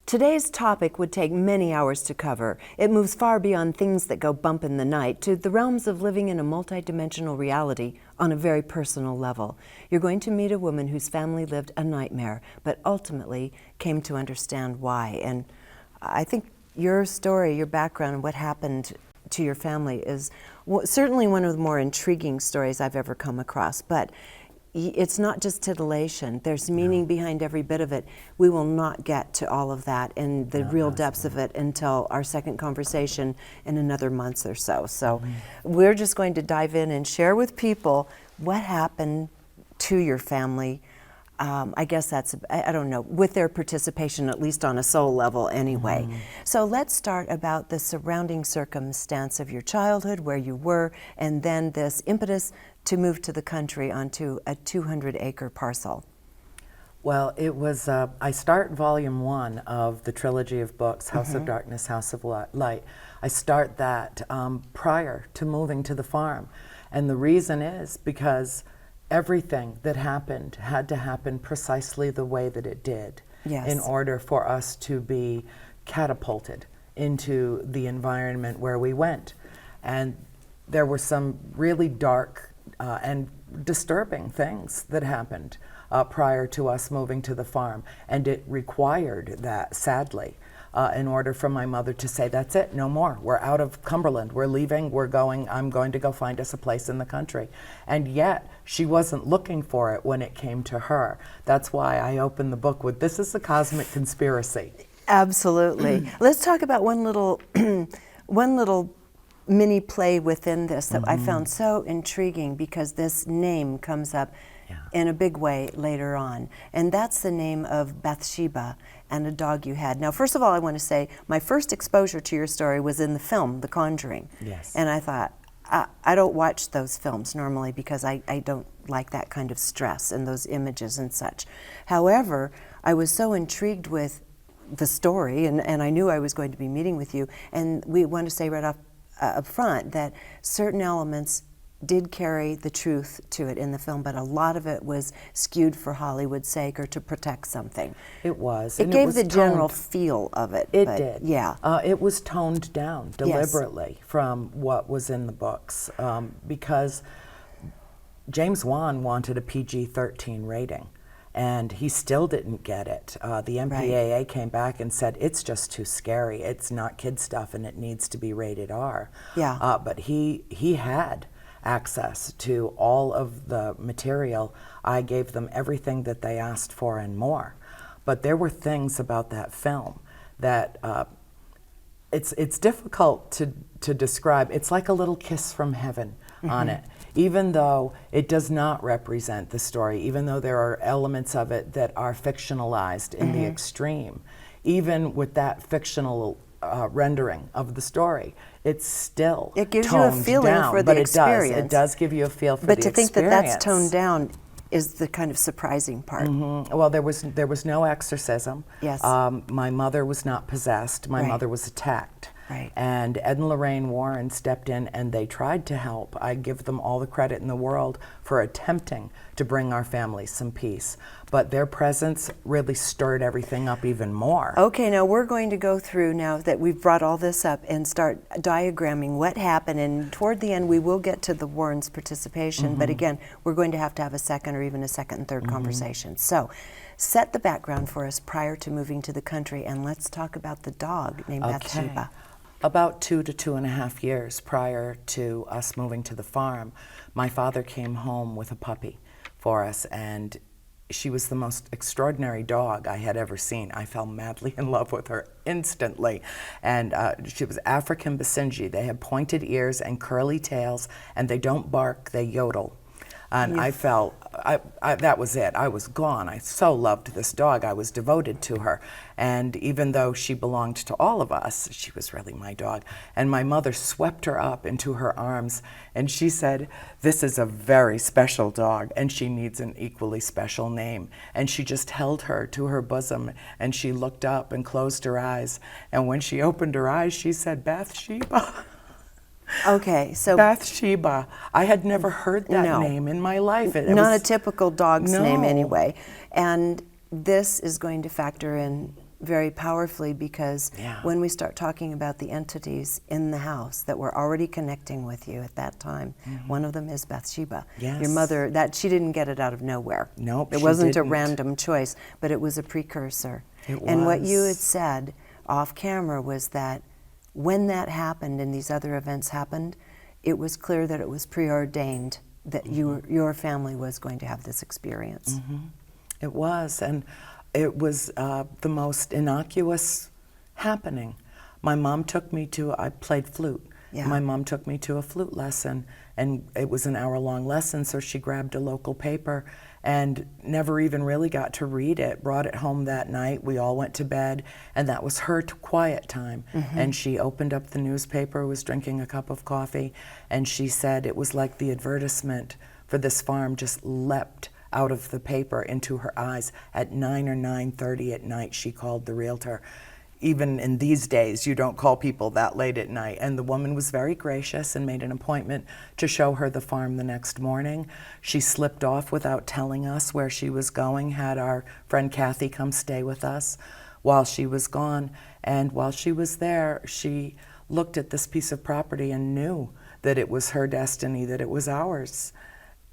Today's topic would take many hours to cover. It moves far beyond things that go bump in the night to the realms of living in a multidimensional reality on a very personal level. You're going to meet a woman whose family lived a nightmare, but ultimately came to understand why. And I think your story, your background, and what happened to your family is certainly one of the more intriguing stories I've ever come across. But it's not just titillation. There's meaning behind every bit of it. We will not get to all of that and the real depths of it until our second conversation in another month or so. So we're just going to dive in and share with people what happened to your family. I guess that's, I don't know, with their participation, at least on a soul level anyway. So let's start about the surrounding circumstance of your childhood, where you were, and then this impetus to move to the country onto a 200-acre parcel. Well, it was, I start volume 1 of the trilogy of books, House of Darkness, House of Light. I start that prior to moving to the farm. And the reason is because everything that happened had to happen precisely the way that it did in order for us to be catapulted into the environment where we went. And there were some really dark and disturbing things that happened prior to us moving to the farm. And it required that, sadly, in order for my mother to say, that's it, no more. We're out of Cumberland, we're leaving, we're going, I'm going to go find us a place in the country. And yet, she wasn't looking for it when it came to her. That's why I opened the book with, this is a cosmic conspiracy. Absolutely. Let's talk about one little mini play within this that I found so intriguing, because this name comes up in a big way later on. And that's the name of Bathsheba and a dog you had. Now, first of all, I want to say my first exposure to your story was in the film, The Conjuring. Yes. And I thought, I don't watch those films normally because I don't like that kind of stress and those images and such. However, I was so intrigued with the story, and I knew I was going to be meeting with you, and we want to say right up front that certain elements did carry the truth to it in the film, but a lot of it was skewed for Hollywood's sake or to protect something. It was. It gave the general feel of it. It did. Yeah. It was toned down deliberately from what was in the books, because James Wan wanted a PG-13 rating, and he still didn't get it. The MPAA came back and said, it's just too scary. It's not kid stuff and it needs to be rated R. Yeah. But he had access to all of the material. I gave them everything that they asked for and more. But there were things about that film that it's difficult to describe. It's like a little kiss from heaven on it. Even though it does not represent the story, even though there are elements of it that are fictionalized in the extreme, even with that fictional rendering of the story, it's still it gives you a feeling down, for the but experience. It does give you a feel for but the experience. But to think that that's toned down is the kind of surprising part. Well, there was no exorcism. Yes. My mother was not possessed. My mother was attacked. Right. And Ed and Lorraine Warren stepped in and they tried to help. I give them all the credit in the world for attempting to bring our family some peace. But their presence really stirred everything up even more. Okay, now we're going to go through, now that we've brought all this up, and start diagramming what happened. And toward the end, we will get to the Warrens' participation. But again, we're going to have a second or even a second and third conversation. So set the background for us prior to moving to the country, and let's talk about the dog named Bathsheba. About 2 to 2.5 years prior to us moving to the farm, my father came home with a puppy for us, and she was the most extraordinary dog I had ever seen. I fell madly in love with her instantly. And she was African Basenji. They have pointed ears and curly tails, and they don't bark, they yodel. And I felt, that was it. I was gone. I so loved this dog. I was devoted to her. And even though she belonged to all of us, she was really my dog. And my mother swept her up into her arms, and she said, this is a very special dog, and she needs an equally special name. And she just held her to her bosom, and she looked up and closed her eyes. And when she opened her eyes, she said, Bathsheba. Okay, so Bathsheba. I had never heard that name in my life. Not a typical dog's name anyway. And this is going to factor in very powerfully, because Yeah. when we start talking about the entities in the house that were already connecting with you at that time, one of them is Bathsheba. Yes. Your mother, that she didn't get it out of nowhere. Nope, It she wasn't a didn't. random choice, but it was a precursor. It And what you had was. said off camera was that when that happened and these other events happened, it was clear that it was preordained that your family was going to have this experience. It was, and it was the most innocuous happening. My mom took me to, I played flute. Yeah. My mom took me to a flute lesson, and it was an hour-long lesson, so she grabbed a local paper and never even really got to read it, brought it home that night. We all went to bed, and that was her quiet time. And she opened up the newspaper, was drinking a cup of coffee, and she said it was like the advertisement for this farm just leapt out of the paper into her eyes. At 9 or 9:30 at night, she called the realtor. Even in these days, you don't call people that late at night. And the woman was very gracious and made an appointment to show her the farm the next morning. She slipped off without telling us where she was going, had our friend Kathy come stay with us while she was gone. And while she was there, she looked at this piece of property and knew that it was her destiny, that it was ours.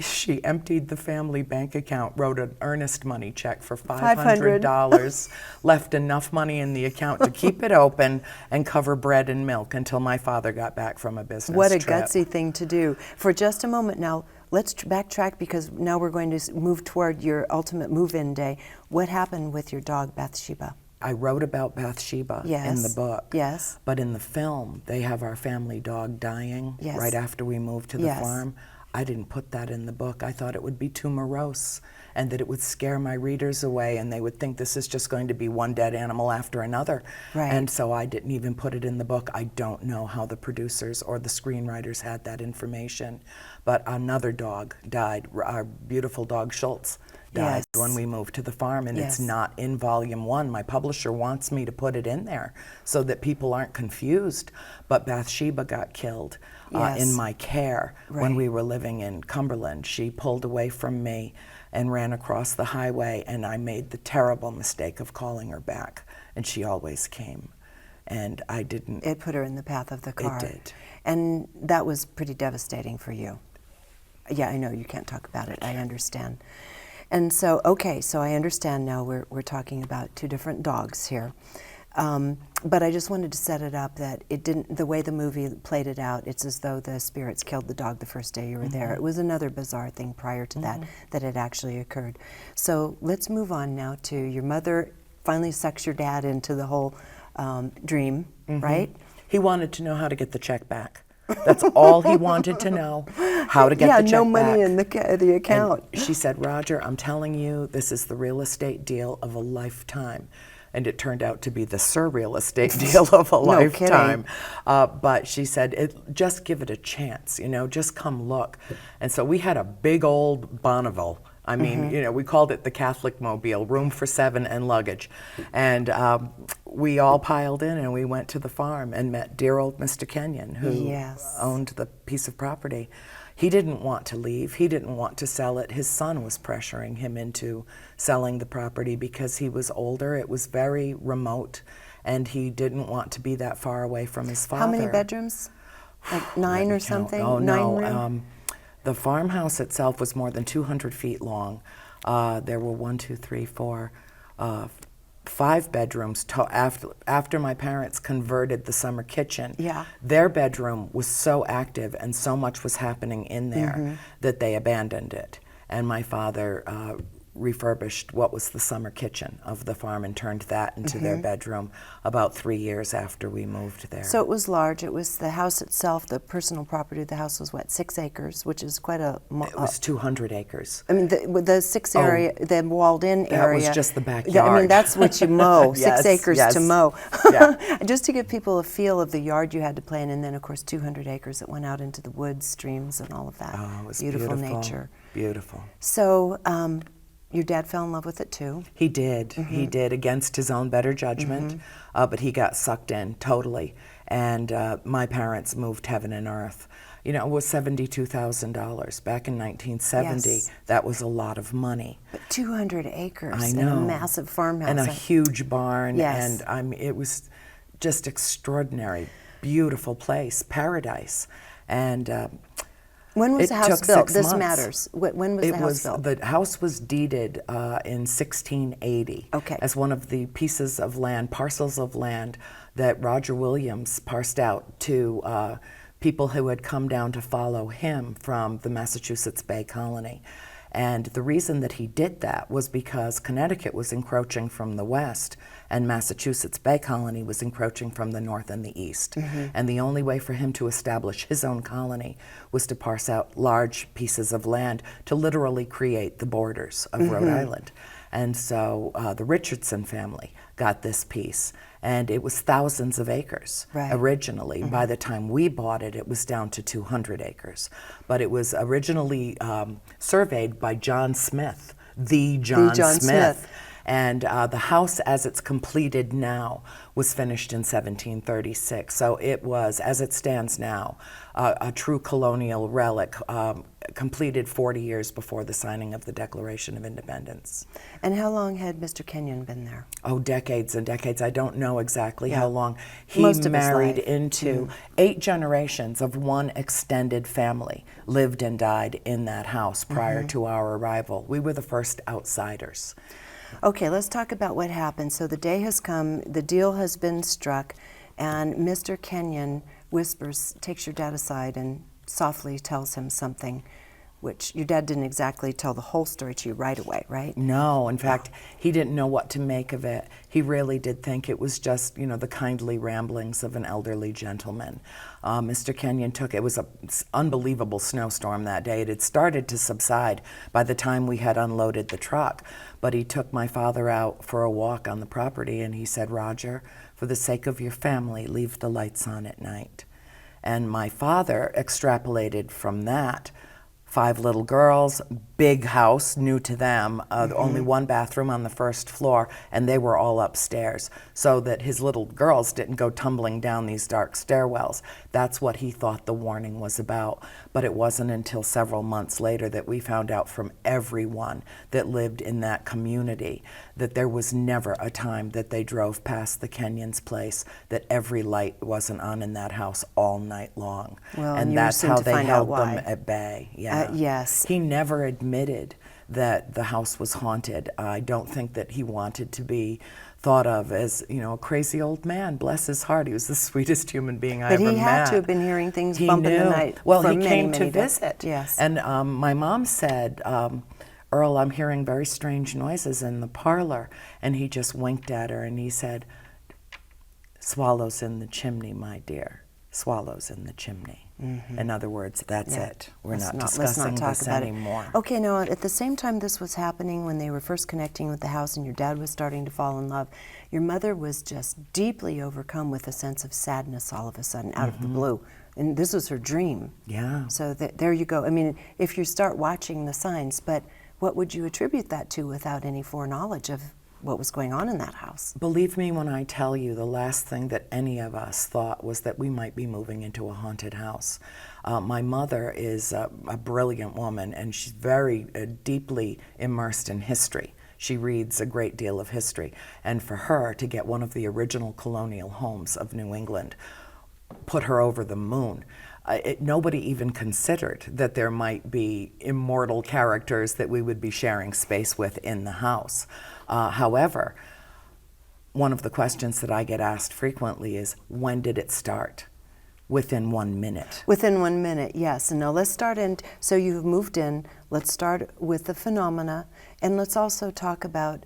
She emptied the family bank account, wrote an earnest money check for $500, left enough money in the account to keep it open and cover bread and milk until my father got back from a business What a trip. gutsy thing to do. For just a moment now, let's backtrack, because now we're going to move toward your ultimate move-in day. What happened with your dog, Bathsheba? I wrote about Bathsheba in the book. Yes. But in the film, they have our family dog dying right after we moved to the farm. I didn't put that in the book. I thought it would be too morose and that it would scare my readers away and they would think this is just going to be one dead animal after another. Right. And so I didn't even put it in the book. I don't know how the producers or the screenwriters had that information. But another dog died. Our beautiful dog Schultz died when we moved to the farm, and it's not in volume 1. My publisher wants me to put it in there so that people aren't confused. But Bathsheba got killed in my care when we were living in Cumberland. She pulled away from me and ran across the highway, and I made the terrible mistake of calling her back, and she always came. And I didn't. It put her in the path of the car. It did. And that was pretty devastating for you. Yeah, I know you can't talk about it. I understand. And so, okay, so I understand now we're talking about two different dogs here. But I just wanted to set it up that it didn't, the way the movie played it out, it's as though the spirits killed the dog the first day you were there. It was another bizarre thing prior to that had actually occurred. So let's move on now to your mother finally sucks your dad into the whole dream, right? He wanted to know how to get the check back. That's all he wanted to know, how to get the check back. Yeah, no money in the account. And she said, Roger, I'm telling you, this is the real estate deal of a lifetime. And it turned out to be the surreal estate deal of a lifetime. But she said, just give it a chance, you know, just come look. And so we had a big old Bonneville. I mean, you know, we called it the Catholic Mobile, room for 7 and luggage. And we all piled in and we went to the farm and met dear old Mr. Kenyan, who owned the piece of property. He didn't want to leave. He didn't want to sell it. His son was pressuring him into selling the property because he was older. It was very remote, and he didn't want to be that far away from his father. How many bedrooms? Like 9 or something? Oh, 9 no. room? The farmhouse itself was more than 200 feet long. There were 5 bedrooms after my parents converted the summer kitchen. Their bedroom was so active and so much was happening in there that they abandoned it. And my father refurbished what was the summer kitchen of the farm and turned that into their bedroom about 3 years after we moved there. So it was large. It was the house itself, the personal property of the house was what, 6 acres, which is quite a... It was 200 acres. I mean, the 6 area, the walled-in area... That was just the backyard. I mean, that's what you mow, 6 acres to mow. Yeah. Just to give people a feel of the yard you had to play in, and then, of course, 200 acres that went out into the woods, streams, and all of that. Oh, it was beautiful nature. Beautiful. So, your dad fell in love with it too? He did. He did, against his own better judgment, but he got sucked in totally. and my parents moved heaven and earth. You know, it was $72,000 back in 1970. Yes. That was a lot of money. But 200 acres I and know. a massive farmhouse. And a huge barn. Yes. And it was just extraordinary, beautiful place, paradise. And when was it the house took built? 6 This months. matters. When was the house built? The house was deeded in 1680 Okay. as one of the pieces of land, parcels of land that Roger Williams parsed out to people who had come down to follow him from the Massachusetts Bay Colony. And the reason that he did that was because Connecticut was encroaching from the west and Massachusetts Bay Colony was encroaching from the north and the east. And the only way for him to establish his own colony was to parse out large pieces of land to literally create the borders of Rhode Island. And so the Richardson family got this piece, and it was thousands of acres originally. By the time we bought it, it was down to 200 acres. But it was originally surveyed by John Smith, the John Smith. And the house, as it's completed now, was finished in 1736. So it was, as it stands now, a true colonial relic, completed 40 years before the signing of the Declaration of Independence. And how long had Mr. Kenyan been there? Oh, decades and decades. I don't know exactly how long. He Most of his married life. into 8 generations of one extended family, lived and died in that house prior to our arrival. We were the first outsiders. Okay, let's talk about what happened. So the day has come, the deal has been struck, and Mr. Kenyan whispers, takes your dad aside and softly tells him something, which your dad didn't exactly tell the whole story to you right away, right? No, in fact, he didn't know what to make of it. He really did think it was just, you know, the kindly ramblings of an elderly gentleman. Mr. Kenyan it was an unbelievable snowstorm that day. It had started to subside by the time we had unloaded the truck, but he took my father out for a walk on the property and he said, "Roger, for the sake of your family, leave the lights on at night." And my father extrapolated from that 5 little girls, big house, new to them, only 1 bathroom on the first floor, and they were all upstairs, so that his little girls didn't go tumbling down these dark stairwells. That's what he thought the warning was about. But it wasn't until several months later that we found out from everyone that lived in that community that there was never a time that they drove past the Kenyans' place that every light wasn't on in that house all night long. Well, and you were that's soon how to they find out held why. them at bay. Yeah. Yes. He never admitted that the house was haunted. I don't think that he wanted to be thought of as, you know, a crazy old man. Bless his heart. He was the sweetest human being I ever met. But he had to have been hearing things He bump in the knew. night. Well, for he many, came many to days. visit. Yes. And my mom said, "Earl, I'm hearing very strange noises in the parlor." And he just winked at her and he said, "Swallows in the chimney, my dear. Swallows in the chimney." In other words, that's it. We're not discussing this anymore. Okay, now at the same time this was happening, when they were first connecting with the house and your dad was starting to fall in love, your mother was just deeply overcome with a sense of sadness all of a sudden, out of the blue. And this was her dream. Yeah. So there you go. I mean, if you start watching the signs, but what would you attribute that to without any foreknowledge of what was going on in that house? Believe me when I tell you, the last thing that any of us thought was that we might be moving into a haunted house. My mother is a brilliant woman, and she's very deeply immersed in history. She reads a great deal of history. And for her to get one of the original colonial homes of New England put her over the moon. Nobody even considered that there might be immortal characters that we would be sharing space with in the house. However, one of the questions that I get asked frequently is, when did it start? Within 1 minute. Within 1 minute, yes. And now let's start in, so you've moved in, let's start with the phenomena, and let's also talk about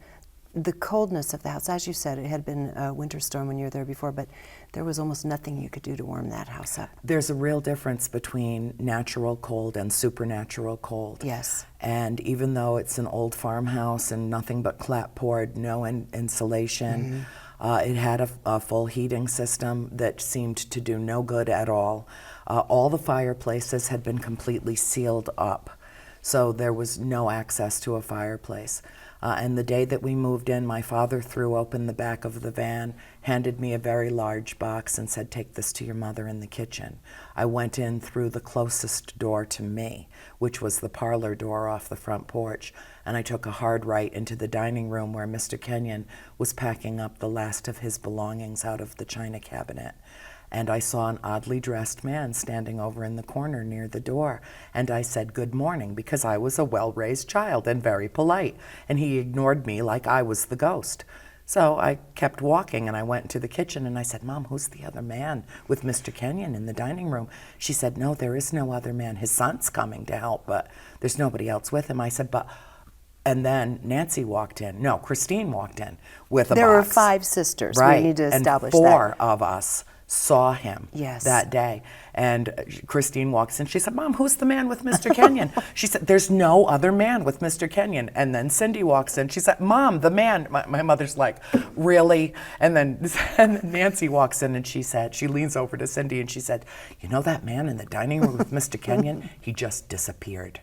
the coldness of the house. As you said, it had been a winter storm when you were there before, but there was almost nothing you could do to warm that house up. There's a real difference between natural cold and supernatural cold. Yes. And even though it's an old farmhouse and nothing but clapboard, no insulation, it had a full heating system that seemed to do no good at all. All the fireplaces had been completely sealed up, so there was no access to a fireplace. And the day that we moved in, my father threw open the back of the van, handed me a very large box and said, take this to your mother in the kitchen. I went in through the closest door to me, which was the parlor door off the front porch, and I took a hard right into the dining room where Mr. Kenyan was packing up the last of his belongings out of the china cabinet. And I saw an oddly dressed man standing over in the corner near the door. And I said, good morning, because I was a well-raised child and very polite. And he ignored me like I was the ghost. So I kept walking, and I went into the kitchen, and I said, Mom, who's the other man with Mr. Kenyan in the dining room? She said, no, there is no other man. His son's coming to help, but there's nobody else with him. I said, but... And then Nancy walked in. No, Christine walked in with a box. There were 5 sisters. Right. We need to establish and that. 4 of us saw him Yes. that day. And Christine walks in. She said, Mom, who's the man with Mr. Kenyan? She said, there's no other man with Mr. Kenyan. And then Cindy walks in. She said, Mom, the man. My mother's like, really? And then Nancy walks in, and she leans over to Cindy and she said, you know that man in the dining room with Mr. Kenyan? He just disappeared.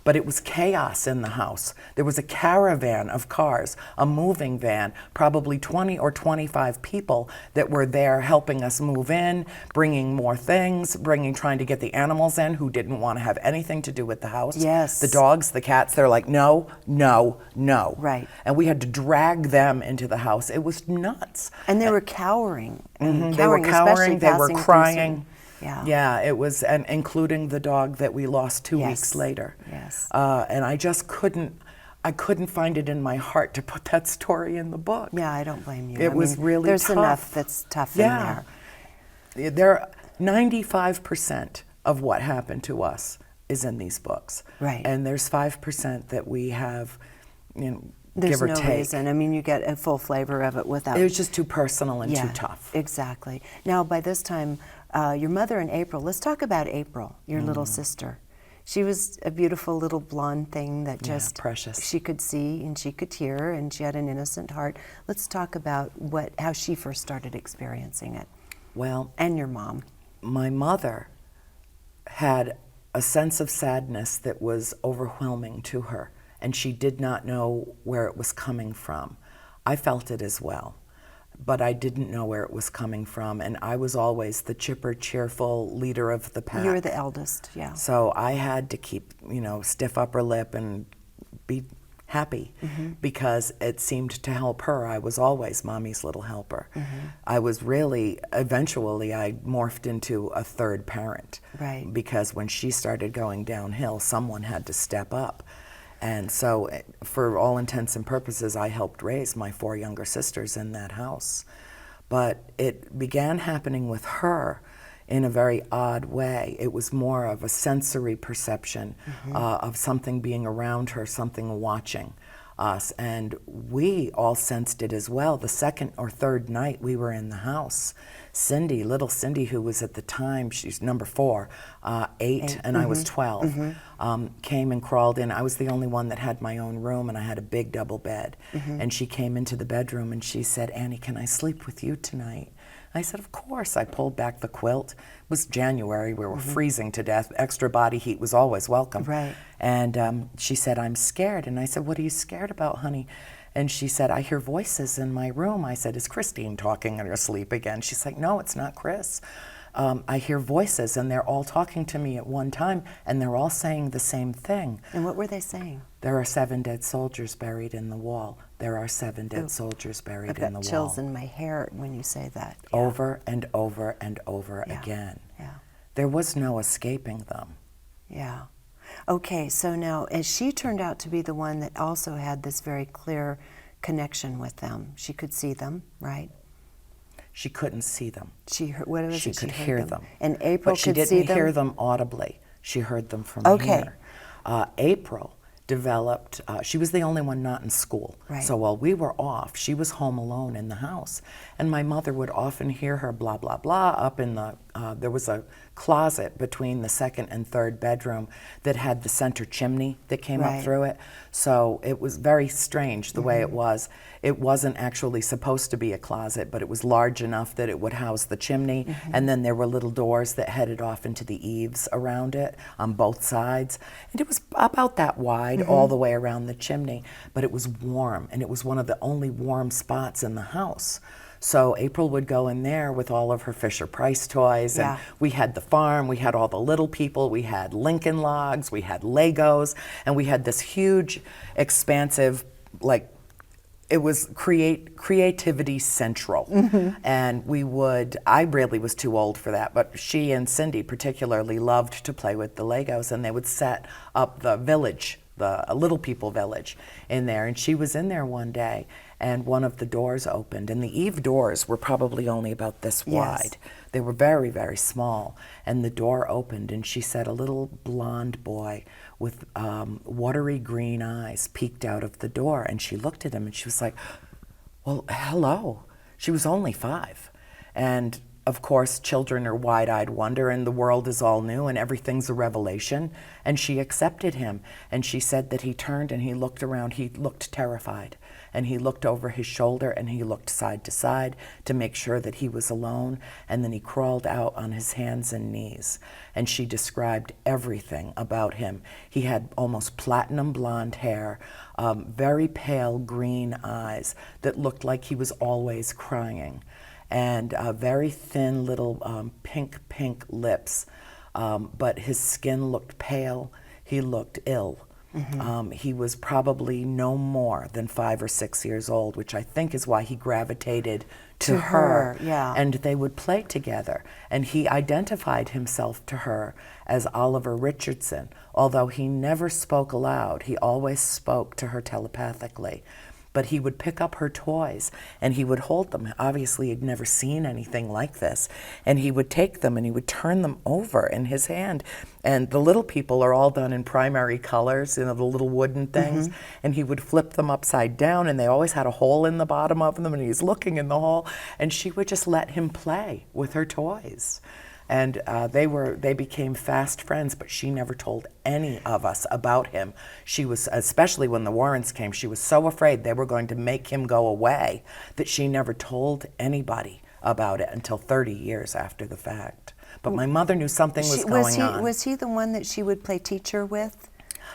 But it was chaos in the house. There was a caravan of cars, a moving van, probably 20 or 25 people that were there helping us move in, bringing more things, trying to get the animals in who didn't want to have anything to do with the house. Yes. The dogs, the cats, they're like, no, no, no. Right. And we had to drag them into the house. It was nuts. And they were cowering. They were cowering, they were crying. Yeah, it was, and including the dog that we lost 2 weeks later. Yes. And I just couldn't find it in my heart to put that story in the book. Yeah, I don't blame you. It was really there's tough. Enough that's tough in there. There, 95% of what happened to us is in these books. Right. And there's 5% that we have, There's give or no take. reason. I mean, you get a full flavor of it without. It was just too personal and too tough. Exactly. Now, by this time, your mother and April, let's talk about April, your little sister. She was a beautiful little blonde thing that just precious. She could see and she could hear, and she had an innocent heart. Let's talk about how she first started experiencing it. Well, and your mom. My mother had a sense of sadness that was overwhelming to her, and she did not know where it was coming from. I felt it as well, but I didn't know where it was coming from, and I was always the chipper, cheerful leader of the pack. You were the eldest, yeah. So I had to keep, stiff upper lip and be happy, because it seemed to help her. I was always Mommy's little helper. I was really, eventually I morphed into a third parent. Right. Because when she started going downhill, someone had to step up. And so, for all intents and purposes, I helped raise my 4 younger sisters in that house. But it began happening with her in a very odd way. It was more of a sensory perception of something being around her, something watching us. And we all sensed it as well. The second or third night we were in the house, Cindy, little Cindy, who was at the time, she's number 4, 8, and I was 12, came and crawled in. I was the only one that had my own room, and I had a big double bed. And she came into the bedroom and she said, Annie, can I sleep with you tonight? I said, of course. I pulled back the quilt. It was January. We were freezing to death. Extra body heat was always welcome. Right. And she said, I'm scared. And I said, what are you scared about, honey? And she said, I hear voices in my room. I said, is Christine talking in her sleep again? She's like, no, it's not Chris. I hear voices, and they're all talking to me at one time, and they're all saying the same thing. And what were they saying? There are 7 dead soldiers buried in the wall. There are 7 dead soldiers buried in the wall. I've got chills in my hair when you say that. Yeah. Over and over and over again. Yeah. There was no escaping them. Yeah. Okay, so now, as she turned out to be the one that also had this very clear connection with them, she could see them, right? She couldn't see them. She heard, what was she it? could She hear heard them. And April but she could see didn't them? hear them audibly. She heard them from here. April developed, she was the only one not in school. Right. So while we were off, she was home alone in the house. And my mother would often hear her blah, blah, blah up in the, there was a closet between the second and third bedroom that had the center chimney that came up through it. So it was very strange the way it was. It wasn't actually supposed to be a closet, but it was large enough that it would house the chimney. And then there were little doors that headed off into the eaves around it on both sides. And it was about that wide. wide all the way around the chimney, but it was warm, and it was one of the only warm spots in the house. So April would go in there with all of her Fisher-Price toys, and we had the farm, we had all the little people, we had Lincoln Logs, we had Legos, and we had this huge, expansive, like, it was creativity central. And we would, I really was too old for that, but she and Cindy particularly loved to play with the Legos, and they would set up the village, the Little People Village in there. And she was in there one day, and one of the doors opened, and the eave doors were probably only about this wide. They were very, very small. And the door opened, and she said a little blonde boy with watery green eyes peeked out of the door, and she looked at him, and she was like, well, hello. She was only 5. And of course, children are wide-eyed wonder, and the world is all new, and everything's a revelation. And she accepted him, and she said that he turned and he looked around. He looked terrified, and he looked over his shoulder, and he looked side to side to make sure that he was alone, and then he crawled out on his hands and knees. And she described everything about him. He had almost platinum blonde hair, very pale green eyes that looked like he was always crying, and very thin little pink lips, but his skin looked pale. He looked ill. He was probably no more than 5 or 6 years old, which I think is why he gravitated to her. And they would play together. And he identified himself to her as Oliver Richardson. Although he never spoke aloud, he always spoke to her telepathically. But he would pick up her toys, and he would hold them. Obviously, he'd never seen anything like this. And he would take them, and he would turn them over in his hand. And the little people are all done in primary colors, you know, the little wooden things. And he would flip them upside down, and they always had a hole in the bottom of them, and he's looking in the hole. And she would just let him play with her toys. And they became fast friends, but she never told any of us about him. She was, especially when the Warrens came, she was so afraid they were going to make him go away that she never told anybody about it until 30 years after the fact. But my mother knew something was going on. Was he the one that she would play teacher with?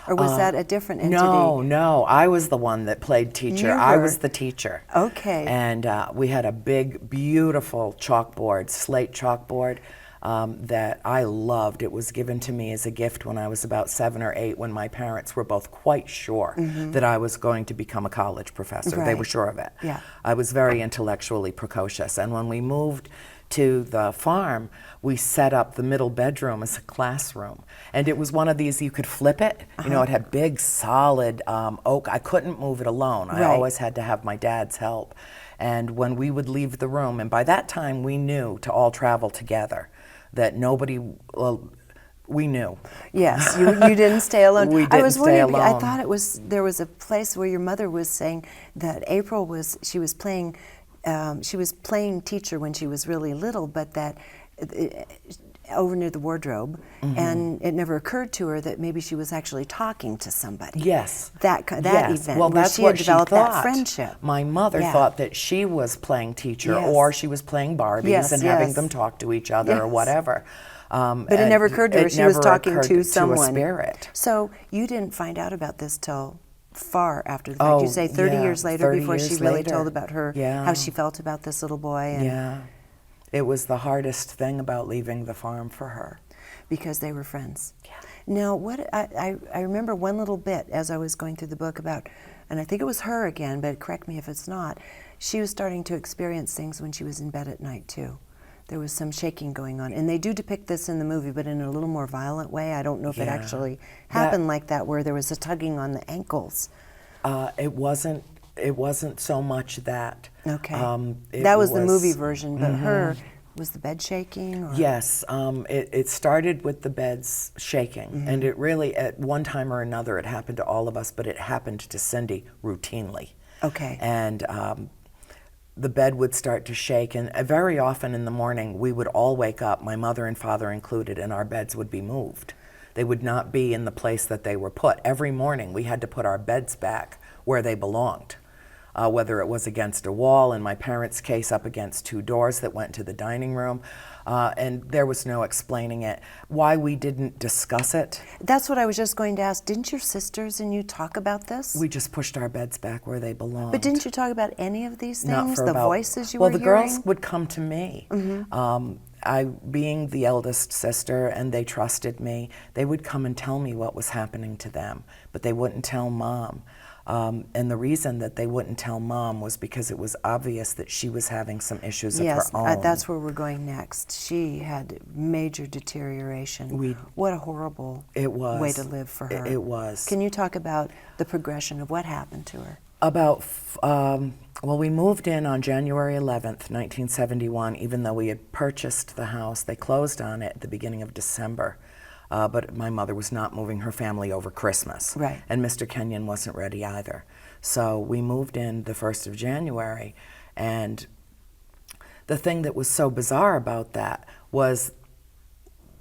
Or was that a different entity? No, I was the one that played teacher. I was the teacher. Okay. And we had a big, beautiful chalkboard, slate chalkboard, that I loved. It was given to me as a gift when I was about 7 or 8, when my parents were both quite sure that I was going to become a college professor. They were sure of it. I was very intellectually precocious. And when we moved to the farm, we set up the middle bedroom as a classroom. And it was one of these, you could flip it. You know, it had big, solid oak. I couldn't move it alone. I always had to have my dad's help. And when we would leave the room, and by that time we knew to all travel together, that nobody, well, we knew. Yes, you didn't stay alone. We didn't stay alone. I thought there was a place where your mother was saying that April was playing teacher when she was really little, but that over near the wardrobe, and it never occurred to her that maybe she was actually talking to somebody. Yes. That event. Well, where that's she what had developed she thought. that friendship. My mother thought that she was playing teacher, or she was playing Barbies and having them talk to each other or whatever. But it never occurred to her she was talking to someone. To a spirit. So you didn't find out about this till far after the fact. You say 30 years later, before she really told about her, how she felt about this little boy. And it was the hardest thing about leaving the farm for her. Because they were friends. Now, what I remember one little bit as I was going through the book about, and I think it was her again, but correct me if it's not, she was starting to experience things when she was in bed at night too. There was some shaking going on. And they do depict this in the movie, but in a little more violent way. I don't know if it actually happened like that, where there was a tugging on the ankles. It wasn't so much that. Okay. That was the movie version, but her, was the bed shaking? Or? Yes, it started with the beds shaking, and it really, at one time or another, it happened to all of us, but it happened to Cindy routinely. Okay. And the bed would start to shake, and very often in the morning, we would all wake up, my mother and father included, and our beds would be moved. They would not be in the place that they were put. Every morning, we had to put our beds back where they belonged. whether it was against a wall, in my parents' case up against two doors that went to the dining room, and there was no explaining it. Why we didn't discuss it? That's what I was just going to ask. Didn't your sisters and you talk about this? We just pushed our beds back where they belonged. But didn't you talk about any of these things? Not for the about, voices you well, were the hearing? girls would come to me. I, being the eldest sister, and they trusted me, they would come and tell me what was happening to them, but they wouldn't tell Mom. And the reason that they wouldn't tell Mom was because it was obvious that she was having some issues of her own. Yes, that's where we're going next. She had major deterioration. What a horrible way to live for her. It was. Can you talk about the progression of what happened to her? Well, we moved in on January 11th, 1971, even though we had purchased the house. They closed on it at the beginning of December. But my mother was not moving her family over Christmas. Right. And Mr. Kenyan wasn't ready either. So we moved in the 1st of January, and the thing that was so bizarre about that was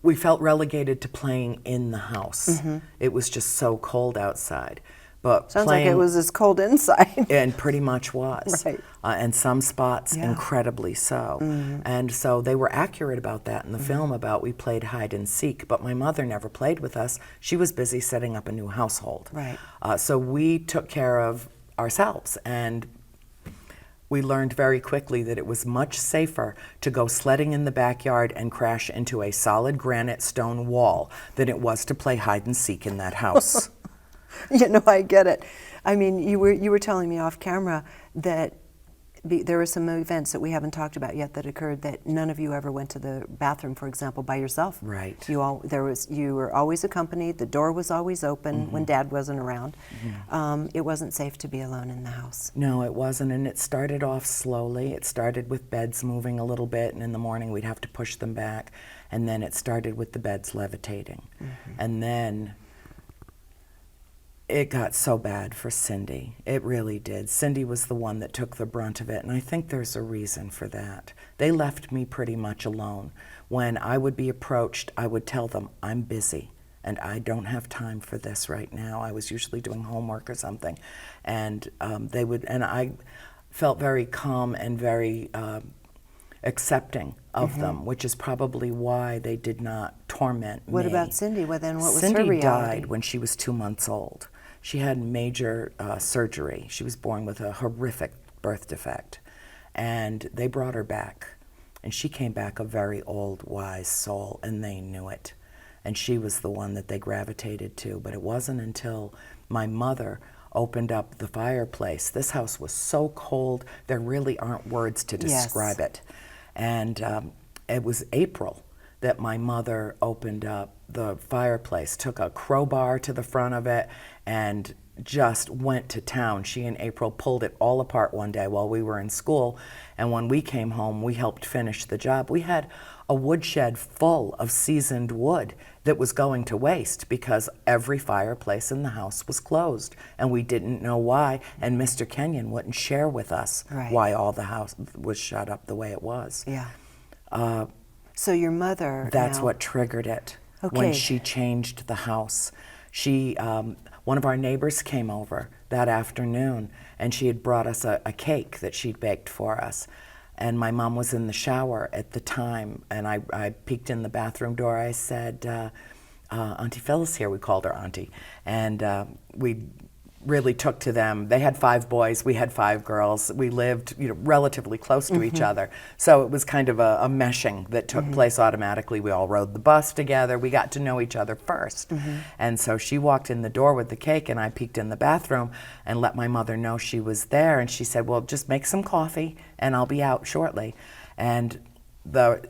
we felt relegated to playing in the house. It was just so cold outside. But sounds like it was as cold inside. And pretty much was. Right. And some spots incredibly so. And so they were accurate about that in the film about we played hide and seek, but my mother never played with us. She was busy setting up a new household. Right. So we took care of ourselves, and we learned very quickly that it was much safer to go sledding in the backyard and crash into a solid granite stone wall than it was to play hide and seek in that house. You know, I get it. I mean, you were telling me off camera that there were some events that we haven't talked about yet that occurred that none of you ever went to the bathroom, for example, by yourself. Right. You were always accompanied. The door was always open when Dad wasn't around. It wasn't safe to be alone in the house. No, it wasn't, and it started off slowly. It started with beds moving a little bit, and in the morning we'd have to push them back, and then it started with the beds levitating. And then it got so bad for Cindy. It really did. Cindy was the one that took the brunt of it, and I think there's a reason for that. They left me pretty much alone. When I would be approached, I would tell them, I'm busy, and I don't have time for this right now. I was usually doing homework or something, and I felt very calm and very accepting of them, which is probably why they did not torment me. What about Cindy? Well, then what was Cindy her reality? died when she was 2 months old. She had major surgery. She was born with a horrific birth defect, and they brought her back, and she came back a very old, wise soul, and they knew it, and she was the one that they gravitated to. But it wasn't until my mother opened up the fireplace. This house was so cold, there really aren't words to describe it. And it was April that my mother opened up the fireplace, took a crowbar to the front of it, and just went to town. She and April pulled it all apart one day while we were in school, and when we came home, we helped finish the job. We had a woodshed full of seasoned wood that was going to waste because every fireplace in the house was closed, and we didn't know why, and Mr. Kenyan wouldn't share with us why all the house was shut up the way it was. Yeah. So your mother... That's what triggered it. When she changed the house. One of our neighbors came over that afternoon, and she had brought us a cake that she'd baked for us. And my mom was in the shower at the time, and I peeked in the bathroom door. I said, Auntie Phyllis here, we called her Auntie, and we really took to them. They had 5 boys, we had 5 girls. We lived, relatively close to each other. So it was kind of a meshing that took place automatically. We all rode the bus together. We got to know each other first. And so she walked in the door with the cake, and I peeked in the bathroom and let my mother know she was there. And she said, well, just make some coffee and I'll be out shortly. And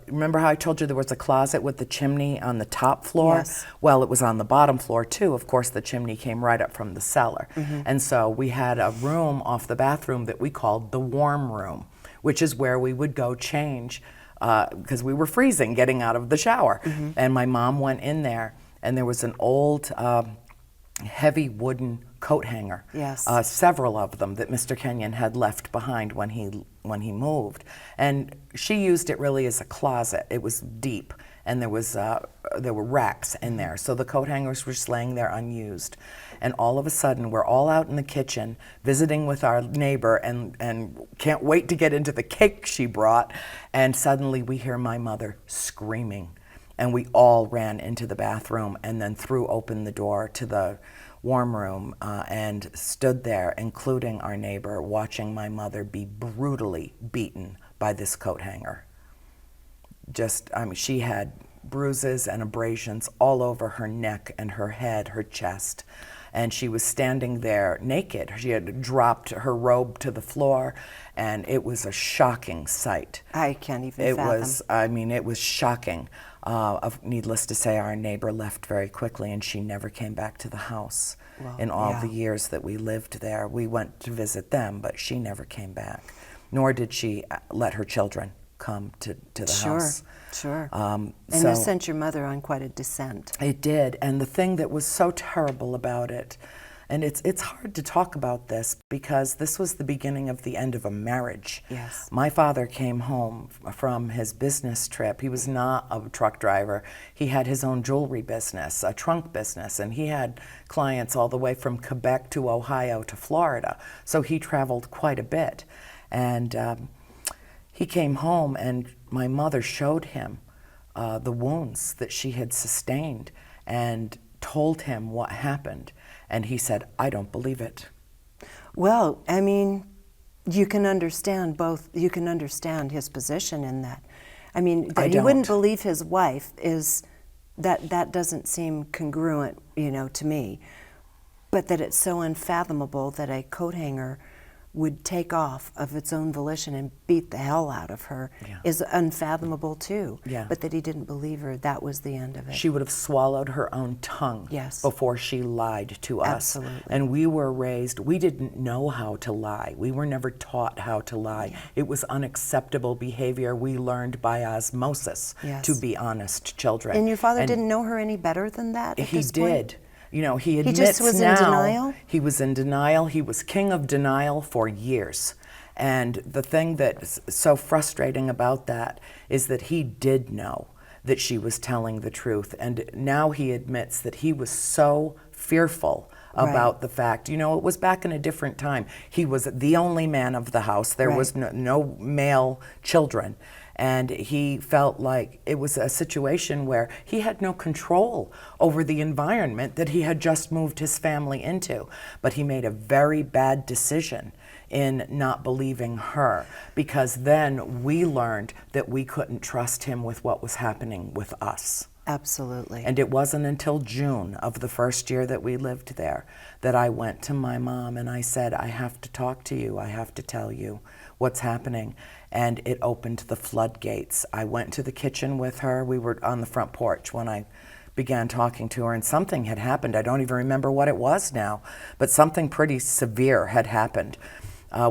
remember how I told you there was a closet with the chimney on the top floor? Yes. Well, it was on the bottom floor too. Of course, the chimney came right up from the cellar. And so we had a room off the bathroom that we called the warm room, which is where we would go change because we were freezing getting out of the shower. And my mom went in there, and there was an old heavy wooden coat hanger, several of them that Mr. Kenyan had left behind when he moved, and she used it really as a closet. It was deep, and there were racks in there. So the coat hangers were just laying there unused. And all of a sudden, we're all out in the kitchen visiting with our neighbor and can't wait to get into the cake she brought. And suddenly we hear my mother screaming. And we all ran into the bathroom and then threw open the door to the warm room and stood there, including our neighbor, watching my mother be brutally beaten by this coat hanger. She had bruises and abrasions all over her neck and her head, her chest. And she was standing there naked. She had dropped her robe to the floor, and it was a shocking sight. I can't even fathom. It was shocking. Needless to say, our neighbor left very quickly, and she never came back to the house. In all the years that we lived there. We went to visit them, but she never came back. Nor did she let her children come to the house. Sure. And this sent your mother on quite a descent. It did, and the thing that was so terrible about it, and it's hard to talk about this because this was the beginning of the end of a marriage. Yes. My father came home from his business trip. He was not a truck driver. He had his own jewelry business, a trunk business, and he had clients all the way from Quebec to Ohio to Florida. So he traveled quite a bit. And he came home, and my mother showed him the wounds that she had sustained and told him what happened. And he said, "I don't believe it." Well, I mean, you can understand his position in that. I mean, that he wouldn't believe his wife that doesn't seem congruent, to me. But that it's so unfathomable that a coat hanger would take off of its own volition and beat the hell out of her is unfathomable too. Yeah. But that he didn't believe her, that was the end of it. She would have swallowed her own tongue before she lied to us. Absolutely. And we were raised, we didn't know how to lie. We were never taught how to lie. Yeah. It was unacceptable behavior we learned by osmosis to be honest children. And your father didn't know her any better than that at this point? He did. He admits he just was now, in denial? He was in denial. He was king of denial for years. And the thing that's so frustrating about that is that he did know that she was telling the truth. And now he admits that he was so fearful about the fact, it was back in a different time. He was the only man of the house. There was no male children. And he felt like it was a situation where he had no control over the environment that he had just moved his family into. But he made a very bad decision in not believing her, because then we learned that we couldn't trust him with what was happening with us. Absolutely. And it wasn't until June of the first year that we lived there that I went to my mom and I said, "I have to talk to you. I have to tell you what's happening." And it opened the floodgates. I went to the kitchen with her. We were on the front porch when I began talking to her, and something had happened. I don't even remember what it was now, but something pretty severe had happened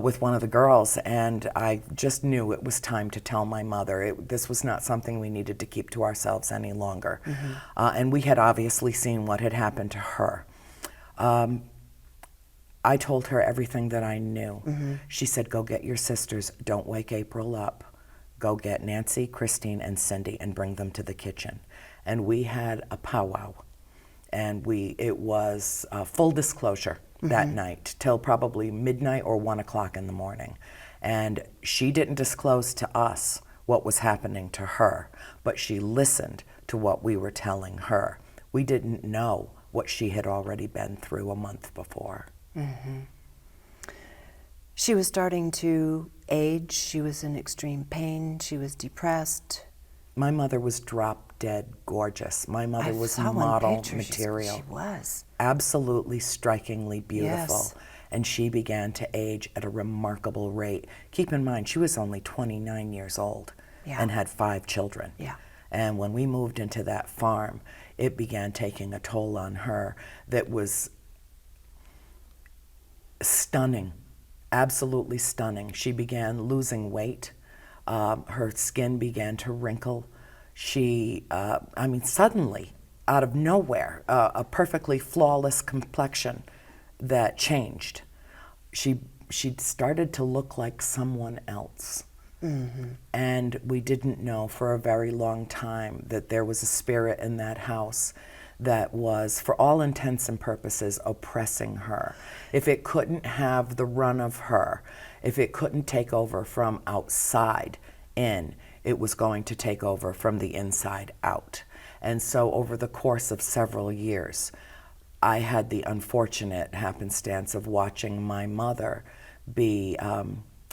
with one of the girls, and I just knew it was time to tell my mother. This was not something we needed to keep to ourselves any longer. And we had obviously seen what had happened to her. I told her everything that I knew. She said, "Go get your sisters. Don't wake April up. Go get Nancy, Christine, and Cindy and bring them to the kitchen." And we had a powwow. And it was full disclosure that night till probably midnight or 1 o'clock in the morning. And she didn't disclose to us what was happening to her, but she listened to what we were telling her. We didn't know what she had already been through a month before. She was starting to age. She was in extreme pain. She was depressed. My mother was drop dead gorgeous. My mother was model material. She was. Absolutely strikingly beautiful. Yes. And she began to age at a remarkable rate. Keep in mind, she was only 29 years old and had 5 children. And when we moved into that farm, it began taking a toll on her that was stunning, absolutely stunning. She began losing weight. Her skin began to wrinkle. She, suddenly, out of nowhere, a perfectly flawless complexion that changed. She started to look like someone else. And we didn't know for a very long time that there was a spirit in that house that was, for all intents and purposes, oppressing her. If it couldn't have the run of her, if it couldn't take over from outside in, it was going to take over from the inside out. And so over the course of several years, I had the unfortunate happenstance of watching my mother be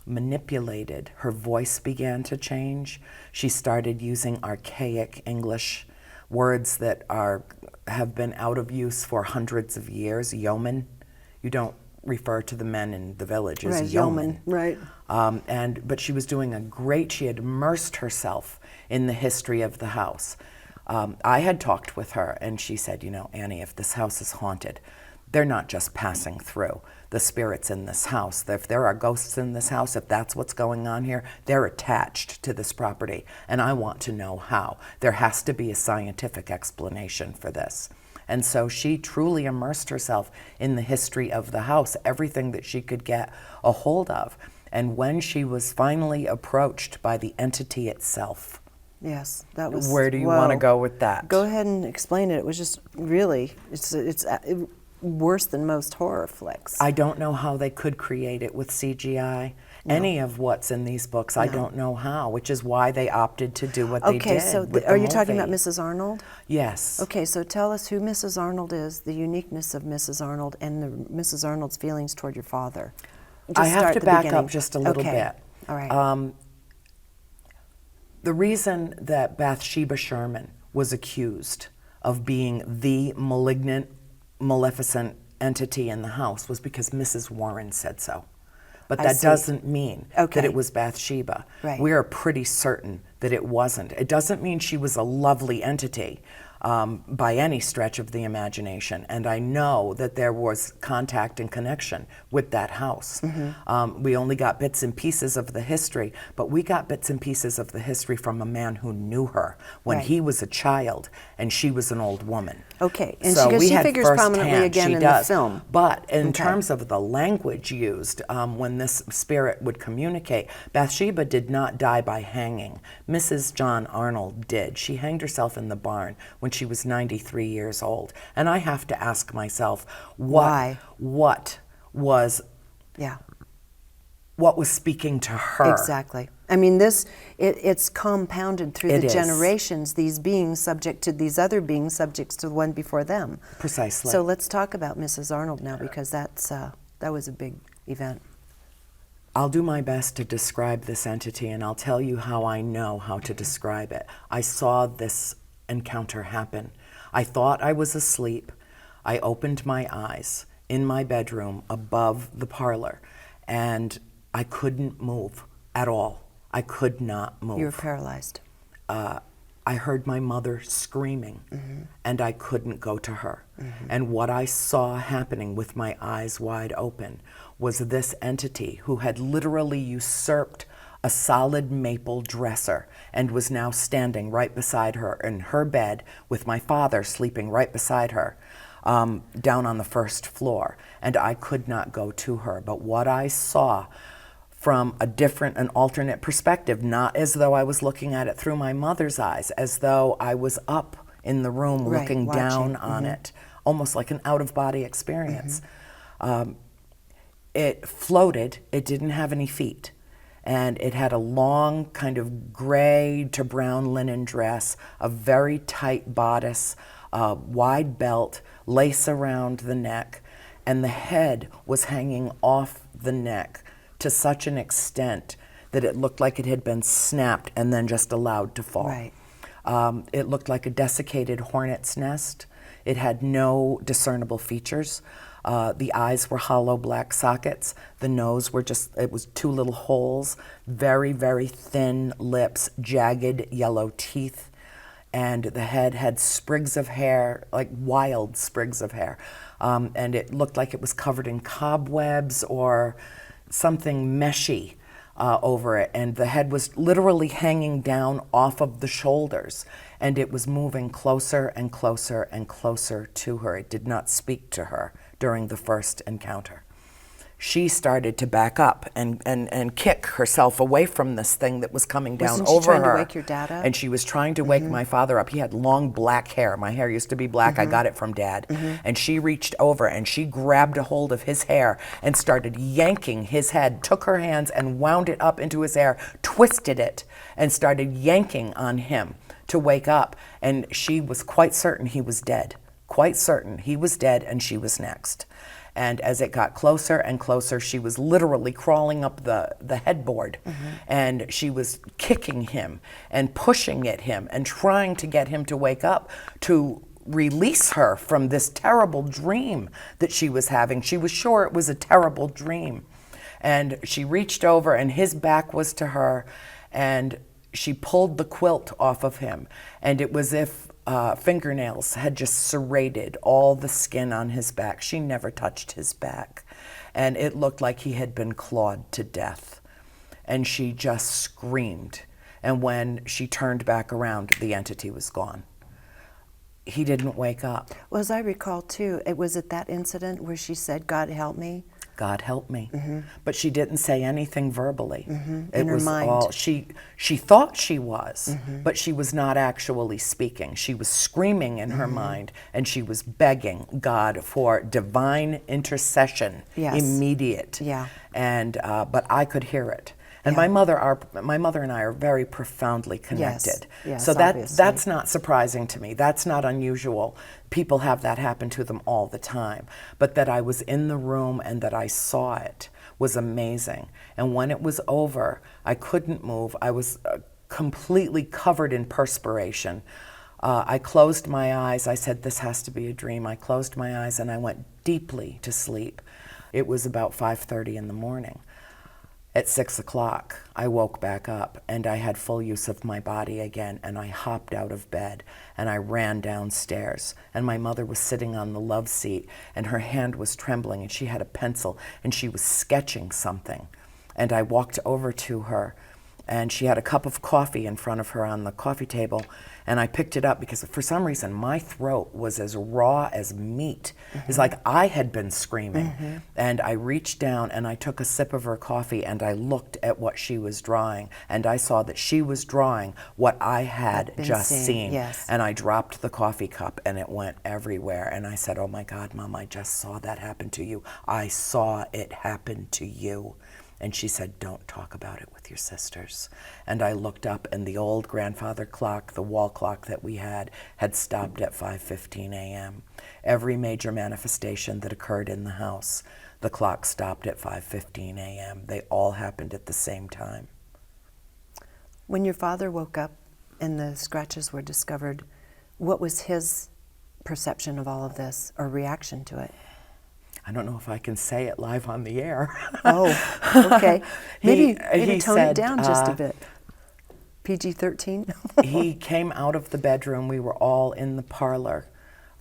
manipulated. Her voice began to change. She started using archaic English words that have been out of use for hundreds of years. Yeoman. You don't refer to the men in the village as yeoman. Right. But she was doing she had immersed herself in the history of the house. I had talked with her, and she said, you know, Annie, if this house is haunted, they're not just passing through. The spirits in this house, if there are ghosts in this house, if that's what's going on here, they're attached to this property, and I want to know how. There has to be a scientific explanation for this. And so she truly immersed herself in the history of the house, everything that she could get a hold of. And when she was finally approached by the entity itself, yes, that was. Where do you want to go with that? Go ahead and explain it. It was just really, it's worse than most horror flicks. I don't know how they could create it with CGI. No. Any of what's in these books, I don't know how, which is why they opted to do what they did. Okay, so are you talking about Mrs. Arnold? Yes. Okay, so tell us who Mrs. Arnold is, the uniqueness of Mrs. Arnold, and Mrs. Arnold's feelings toward your father. I have to back up just a little bit. All right. The reason that Bathsheba Sherman was accused of being the malignant, maleficent entity in the house was because Mrs. Warren said so. But that doesn't mean that it was Bathsheba. Right. We are pretty certain that it wasn't. It doesn't mean she was a lovely entity by any stretch of the imagination. And I know that there was contact and connection with that house. We only got bits and pieces of the history, but we got bits and pieces of the history from a man who knew her when he was a child and she was an old woman. Okay, and so she figures prominently again in the film. But in terms of the language used when this spirit would communicate, Bathsheba did not die by hanging. Mrs. John Arnold did. She hanged herself in the barn when she was 93 years old. And I have to ask myself, why? What was speaking to her? Exactly. I mean, it's compounded through the generations, these beings subject to these other beings subject to the one before them. Precisely. So let's talk about Mrs. Arnold now, because that was a big event. I'll do my best to describe this entity, and I'll tell you how I know how to describe it. I saw this encounter happen. I thought I was asleep. I opened my eyes in my bedroom above the parlor, and I couldn't move at all. I could not move. You were paralyzed. I heard my mother screaming, and I couldn't go to her. And what I saw happening with my eyes wide open was this entity who had literally usurped a solid maple dresser and was now standing right beside her in her bed with my father sleeping right beside her down on the first floor. And I could not go to her. But what I saw from an alternate perspective, not as though I was looking at it through my mother's eyes, as though I was up in the room looking down on it, almost like an out-of-body experience. It floated, it didn't have any feet, and it had a long kind of gray to brown linen dress, a very tight bodice, a wide belt, lace around the neck, and the head was hanging off the neck to such an extent that it looked like it had been snapped and then just allowed to fall. Right. It looked like a desiccated hornet's nest. It had no discernible features. The eyes were hollow black sockets. The nose it was two little holes, very, very thin lips, jagged yellow teeth, and the head had sprigs of hair, like wild sprigs of hair. And it looked like it was covered in cobwebs or something meshy over it, and the head was literally hanging down off of the shoulders, and it was moving closer and closer and closer to her. It did not speak to her during the first encounter. she started to back up and kick herself away from this thing that was coming down Wasn't over she trying her. to wake your dad up? And she was trying to wake my father up. He had long black hair. My hair used to be black. I got it from Dad. And she reached over and she grabbed a hold of his hair and started yanking his head, took her hands and wound it up into his hair, twisted it, and started yanking on him to wake up. And she was quite certain he was dead. Quite certain he was dead and she was next. And as it got closer and closer, she was literally crawling up the headboard, and she was kicking him and pushing at him and trying to get him to wake up, to release her from this terrible dream that she was having. She was sure it was a terrible dream. And she reached over and his back was to her, and she pulled the quilt off of him, and it was if fingernails had just serrated all the skin on his back. She never touched his back. And it looked like he had been clawed to death. And she just screamed. And when she turned back around, the entity was gone. He didn't wake up. Well, as I recall, too, it was at that incident where she said, "God help me." God help me. But she didn't say anything verbally. It In her was mind. all she thought she was, but she was not actually speaking. She was screaming in her mind, and she was begging God for divine intercession, Yes. immediate. Yeah. And but I could hear it. And Yeah. my mother and I are very profoundly connected. Yes, so obviously. that's not surprising to me. That's not unusual. People have that happen to them all the time. But that I was in the room and that I saw it was amazing. And when it was over, I couldn't move. I was completely covered in perspiration. I closed my eyes. I said, "This has to be a dream." I closed my eyes and I went deeply to sleep. It was about 5:30 in the morning. At 6 o'clock, I woke back up and I had full use of my body again, and I hopped out of bed and I ran downstairs, and my mother was sitting on the love seat and her hand was trembling and she had a pencil and she was sketching something. And I walked over to her and she had a cup of coffee in front of her on the coffee table, and I picked it up because for some reason my throat was as raw as meat. It's like I had been screaming. And I reached down and I took a sip of her coffee and I looked at what she was drawing, and I saw that she was drawing what I had been just seeing, seen. yes. And I dropped the coffee cup and it went everywhere, and I said, "Oh my God, Mom, I just saw that happen to you. I saw it happen to you." And she said, "Don't talk about it with your sisters." And I looked up and the old grandfather clock, the wall clock that we had stopped at 5:15 a.m. Every major manifestation that occurred in the house, the clock stopped at 5:15 a.m. They all happened at the same time. When your father woke up and the scratches were discovered, what was his perception of all of this or reaction to it? I don't know if I can say it live on the air. Oh, okay. Maybe he tone said, it down just a bit. PG-13? He came out of the bedroom. We were all in the parlor.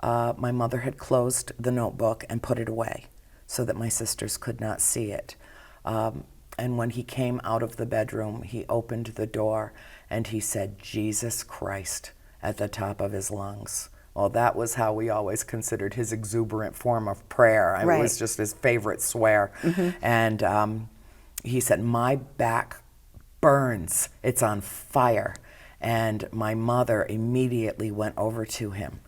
My mother had closed the notebook and put it away so that my sisters could not see it. And when he came out of the bedroom, he opened the door and he said, "Jesus Christ," at the top of his lungs. Well, that was how we always considered his exuberant form of prayer. It was just his favorite swear. And he said, "My back burns. It's on fire." And my mother immediately went over to him.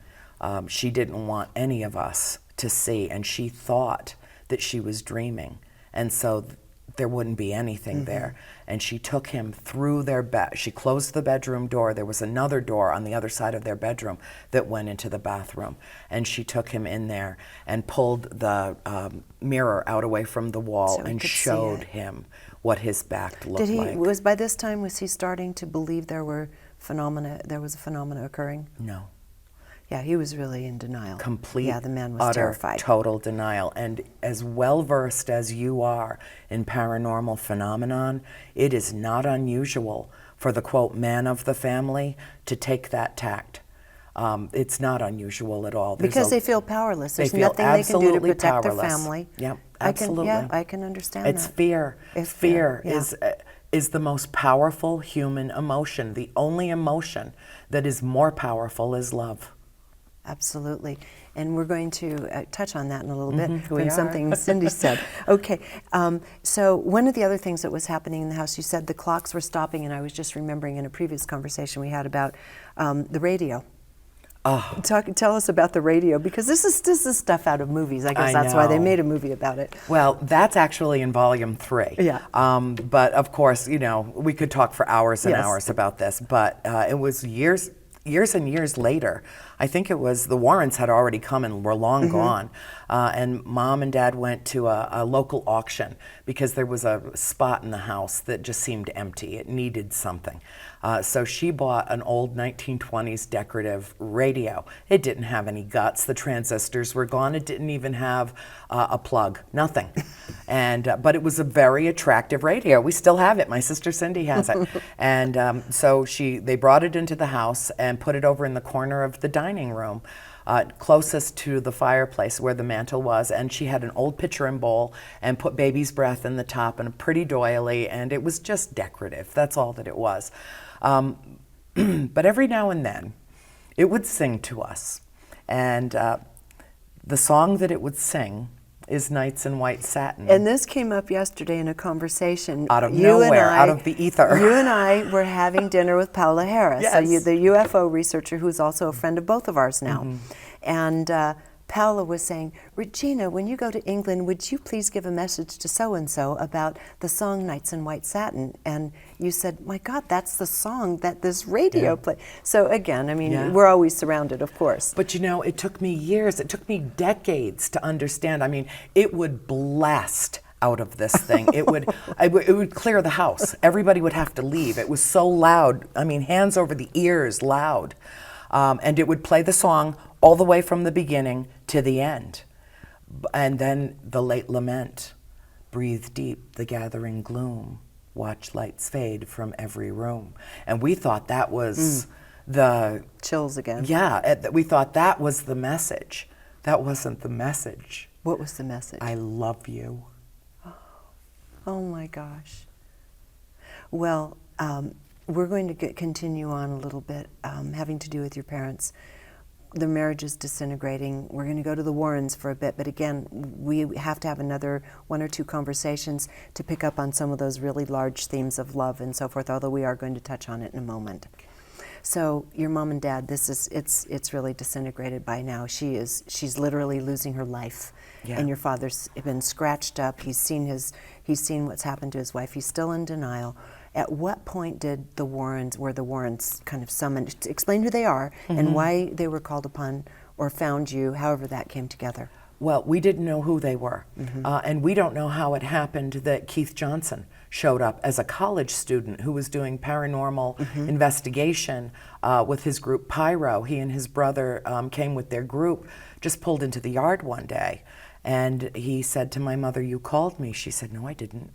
She didn't want any of us to see, and she thought that she was dreaming. And so there wouldn't be anything there. And she took him through their bed. She closed the bedroom door. There was another door on the other side of their bedroom that went into the bathroom. And she took him in there and pulled the mirror out away from the wall So he and could see showed it. him what his back looked like. Was by this time, was he starting to believe there was a phenomena occurring? No. Yeah, he was really in denial. Complete, Yeah, the man was utter, terrified. total denial. And as well-versed as you are in paranormal phenomenon, it is not unusual for the, quote, man of the family to take that tact. It's not unusual at all. Because they feel powerless. There's they feel nothing they can do to absolutely protect powerless. their family. Yep, absolutely. I can understand It's that. fear. It's Fear yeah. is the most powerful human emotion. The only emotion that is more powerful is love. Absolutely. And we're going to touch on that in a little bit we from are. something Cindy said. Okay. So one of the other things that was happening in the house, you said the clocks were stopping, and I was just remembering in a previous conversation we had about the radio. Oh, Tell us about the radio, because this is stuff out of movies. I guess I that's why they know. made a movie about it. well, that's actually in volume 3. Yeah. But of course, we could talk for hours and Yes. hours about this. But it was years and years later. I think it was the Warrens had already come and were long gone. And Mom and Dad went to a local auction because there was a spot in the house that just seemed empty. It needed something. So she bought an old 1920s decorative radio. It didn't have any guts. The transistors were gone. It didn't even have a plug, nothing. But it was a very attractive radio. We still have it. My sister Cindy has it. And so they brought it into the house and put it over in the corner of the dining room, closest to the fireplace where the mantle was. And she had an old pitcher and bowl and put baby's breath in the top and a pretty doily, and it was just decorative. That's all that it was. But every now and then, it would sing to us. And the song that it would sing is Nights in White Satin. And this came up yesterday in a conversation. Out of nowhere, out of the ether. You and I were having dinner with Paula Harris, Yes. the UFO researcher who's also a friend of both of ours now. And Paula was saying, Regina, when you go to England, would you please give a message to so-and-so about the song Nights in White Satin? And you said, my God, that's the song that this radio play. So again, I mean, we're always surrounded, of course. But it took me years, it took me decades to understand. I mean, it would blast out of this thing. It would clear the house. Everybody would have to leave. It was so loud. I mean, hands over the ears loud. And it would play the song all the way from the beginning to the end. And then the late lament. Breathe deep the gathering gloom. Watch lights fade from every room. And we thought that was the... Chills again. Yeah, we thought that was the message. That wasn't the message. What was the message? I love you. Oh my gosh. Well, we're going to continue on a little bit, having to do with your parents. The marriage is disintegrating. We're going to go to the Warrens for a bit, but again, we have to have another 1 or 2 conversations to pick up on some of those really large themes of love and so forth, although we are going to touch on it in a moment. So your mom and dad, it's really disintegrated by now. She's literally losing her life. Yeah. And your father's been scratched up. He's seen what's happened to his wife. He's still in denial. At what point were the Warrens kind of summoned? Explain who they are and why they were called upon or found you, however that came together. Well, we didn't know who they were. And we don't know how it happened that Keith Johnson showed up as a college student who was doing paranormal investigation with his group Pyro. He and his brother came with their group, just pulled into the yard one day. And he said to my mother, "You called me." She said, "No, I didn't.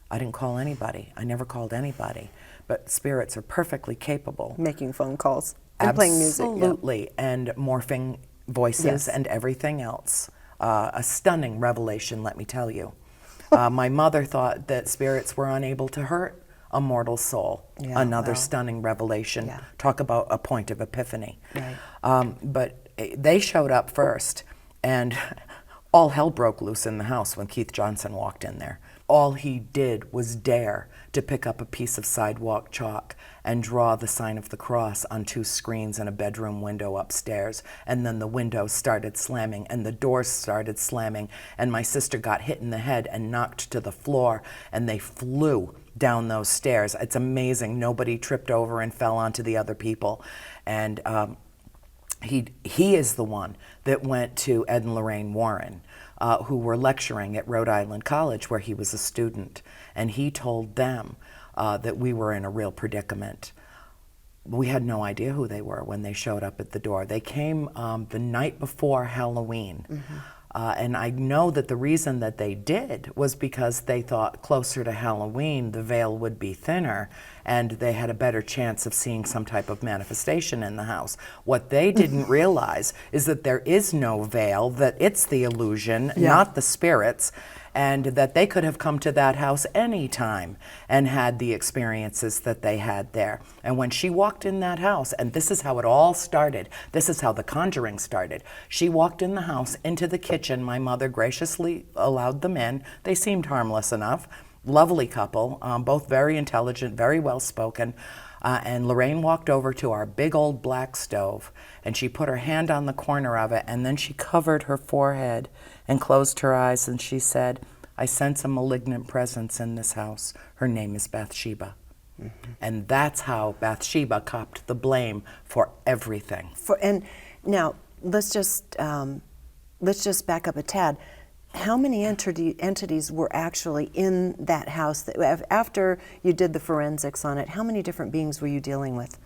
I didn't call anybody. I never called anybody." But spirits are perfectly capable. Making phone calls and playing music. Absolutely, and morphing voices and everything else. A stunning revelation, let me tell you. My mother thought that spirits were unable to hurt a mortal soul. Yeah, Another wow. stunning revelation. Yeah. Talk about a point of epiphany. Right. But they showed up first, and all hell broke loose in the house when Keith Johnson walked in there. All he did was dare to pick up a piece of sidewalk chalk and draw the sign of the cross on 2 screens in a bedroom window upstairs. And then the windows started slamming and the doors started slamming, and my sister got hit in the head and knocked to the floor, and they flew down those stairs. It's amazing. Nobody tripped over and fell onto the other people. And he is the one that went to Ed and Lorraine Warren, who were lecturing at Rhode Island College where he was a student, and he told them that we were in a real predicament. We had no idea who they were when they showed up at the door. They came the night before Halloween. And I know that the reason that they did was because they thought closer to Halloween the veil would be thinner and they had a better chance of seeing some type of manifestation in the house. What they didn't realize is that there is no veil, that it's the illusion, not the spirits, and that they could have come to that house anytime and had the experiences that they had there. And when she walked in that house, and this is how it all started, this is how the Conjuring started. She walked in the house, into the kitchen. My mother graciously allowed them in. They seemed harmless enough. Lovely couple, both very intelligent, very well spoken. And Lorraine walked over to our big old black stove, and she put her hand on the corner of it, and then she covered her forehead and closed her eyes, and she said, "I sense a malignant presence in this house. Her name is Bathsheba." And that's how Bathsheba copped the blame for everything. And now let's just back up a tad. How many entities were actually in that house after you did the forensics on it? How many different beings were you dealing with?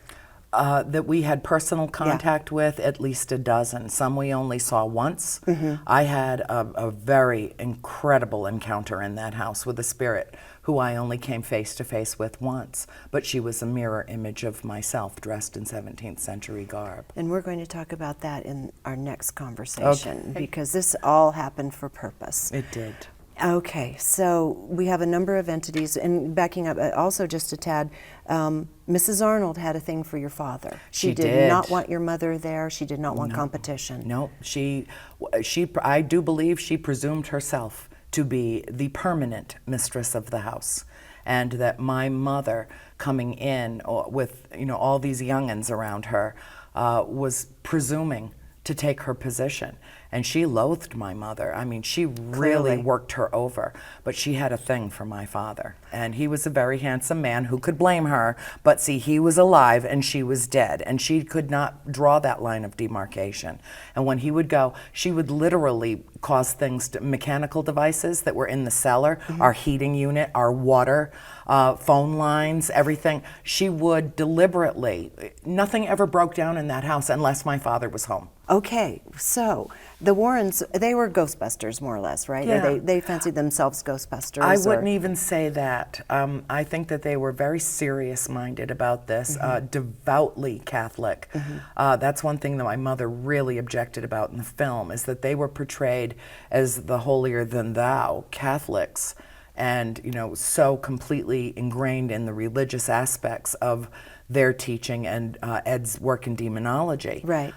That we had personal contact with, at least a dozen. Some we only saw once. I had a very incredible encounter in that house with a spirit who I only came face to face with once, but she was a mirror image of myself dressed in 17th century garb. And we're going to talk about that in our next conversation, because this all happened for purpose. It did. Okay, so we have a number of entities, and backing up also just a tad, Mrs. Arnold had a thing for your father. She did not want your mother there. She did not want competition. No, I do believe she presumed herself to be the permanent mistress of the house, and that my mother coming in with all these young'uns around her was presuming to take her position. And she loathed my mother. I mean, she really worked her over. But she had a thing for my father. And he was a very handsome man. Who could blame her? But see, he was alive and she was dead. And she could not draw that line of demarcation. And when he would go, she would literally cause things, mechanical devices that were in the cellar, our heating unit, our water, phone lines, everything. She would deliberately, nothing ever broke down in that house unless my father was home. Okay, so the Warrens, they were Ghostbusters more or less, right? Yeah. They fancied themselves Ghostbusters. I wouldn't even say that. I think that they were very serious-minded about this, devoutly Catholic. That's one thing that my mother really objected about in the film, is that they were portrayed as the holier-than-thou Catholics, and so completely ingrained in the religious aspects of their teaching and Ed's work in demonology. Right.